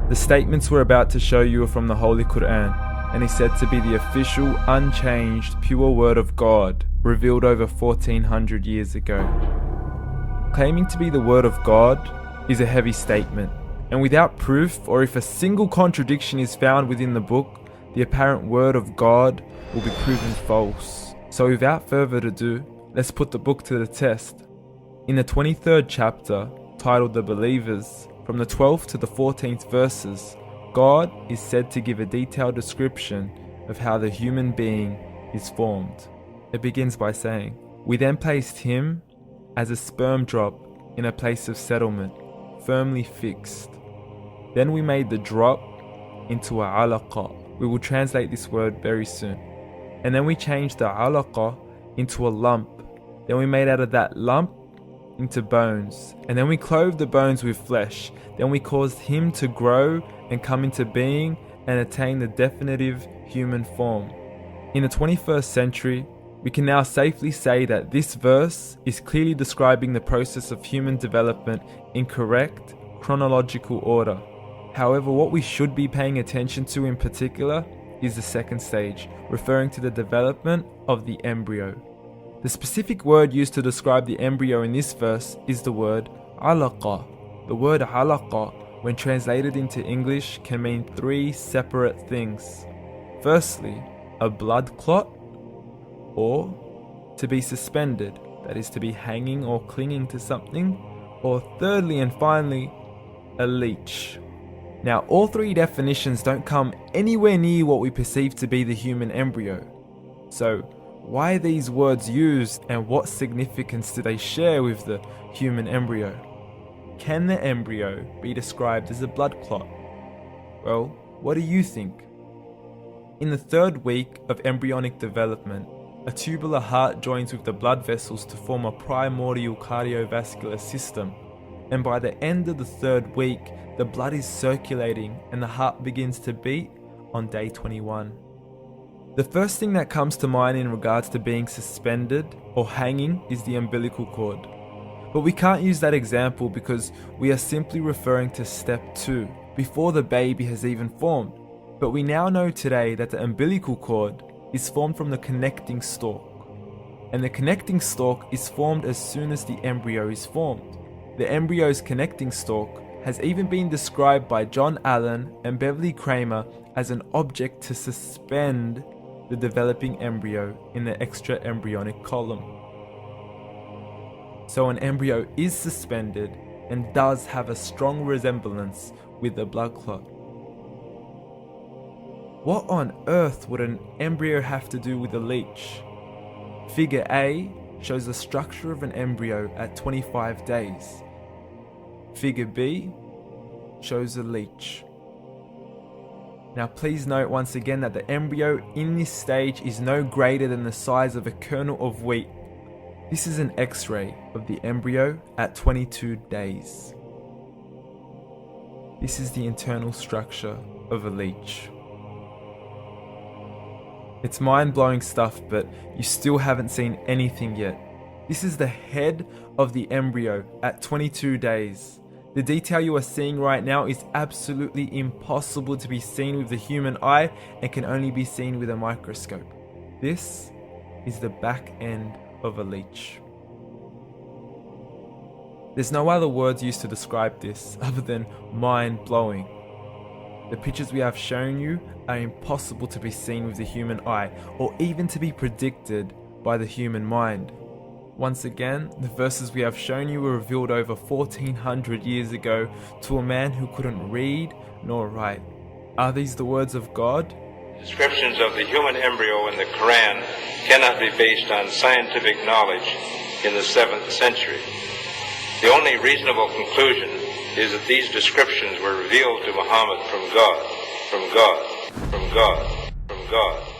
The statements we're about to show you are from the Holy Quran, and is said to be the official, unchanged, pure word of God, revealed over 1400 years ago. Claiming to be the word of God is a heavy statement, and without proof, or if a single contradiction is found within the book, the apparent word of God will be proven false. So without further ado, let's put the book to the test. In the 23rd chapter, titled The Believers, from the 12th to the 14th verses, God is said to give a detailed description of how the human being is formed. It begins by saying, "We then placed him as a sperm drop in a place of settlement, firmly fixed. Then we made the drop into a alaqah." We will translate this word very soon. "And then we changed the alaqah into a lump. Then we made out of that lump into bones. And then we clothed the bones with flesh. Then we caused him to grow and come into being and attain the definitive human form." In the 21st century, we can now safely say that this verse is clearly describing the process of human development in correct chronological order. However, what we should be paying attention to in particular is the second stage, referring to the development of the embryo. The specific word used to describe the embryo in this verse is the word alaqah. The word alaqah, when translated into English, can mean three separate things. Firstly, a blood clot, or to be suspended, that is to be hanging or clinging to something, or thirdly and finally, a leech. Now, all three definitions don't come anywhere near what we perceive to be the human embryo. So, why are these words used, and what significance do they share with the human embryo? Can the embryo be described as a blood clot? Well, what do you think? In the third week of embryonic development, a tubular heart joins with the blood vessels to form a primordial cardiovascular system, and by the end of the third week, the blood is circulating and the heart begins to beat on day 21. The first thing that comes to mind in regards to being suspended or hanging is the umbilical cord. But we can't use that example because we are simply referring to step 2, before the baby has even formed. But we now know today that the umbilical cord is formed from the connecting stalk. And the connecting stalk is formed as soon as the embryo is formed. The embryo's connecting stalk has even been described by John Allen and Beverly Kramer as an object to suspend the developing embryo in the extra embryonic column. So an embryo is suspended and does have a strong resemblance with the blood clot. What on earth would an embryo have to do with a leech? Figure A shows the structure of an embryo at 25 days. Figure B shows a leech. Now please note once again that the embryo in this stage is no greater than the size of a kernel of wheat. This is an X-ray of the embryo at 22 days. This is the internal structure of a leech. It's mind-blowing stuff, but you still haven't seen anything yet. This is the head of the embryo at 22 days. The detail you are seeing right now is absolutely impossible to be seen with the human eye and can only be seen with a microscope. This is the back end of a leech. There's no other words used to describe this other than mind-blowing. The pictures we have shown you are impossible to be seen with the human eye or even to be predicted by the human mind. Once again, the verses we have shown you were revealed over 1400 years ago to a man who couldn't read nor write. Are these the words of God? Descriptions of the human embryo in the Quran cannot be based on scientific knowledge in the 7th century. The only reasonable conclusion is that these descriptions were revealed to Muhammad from God, from God, from God, from God.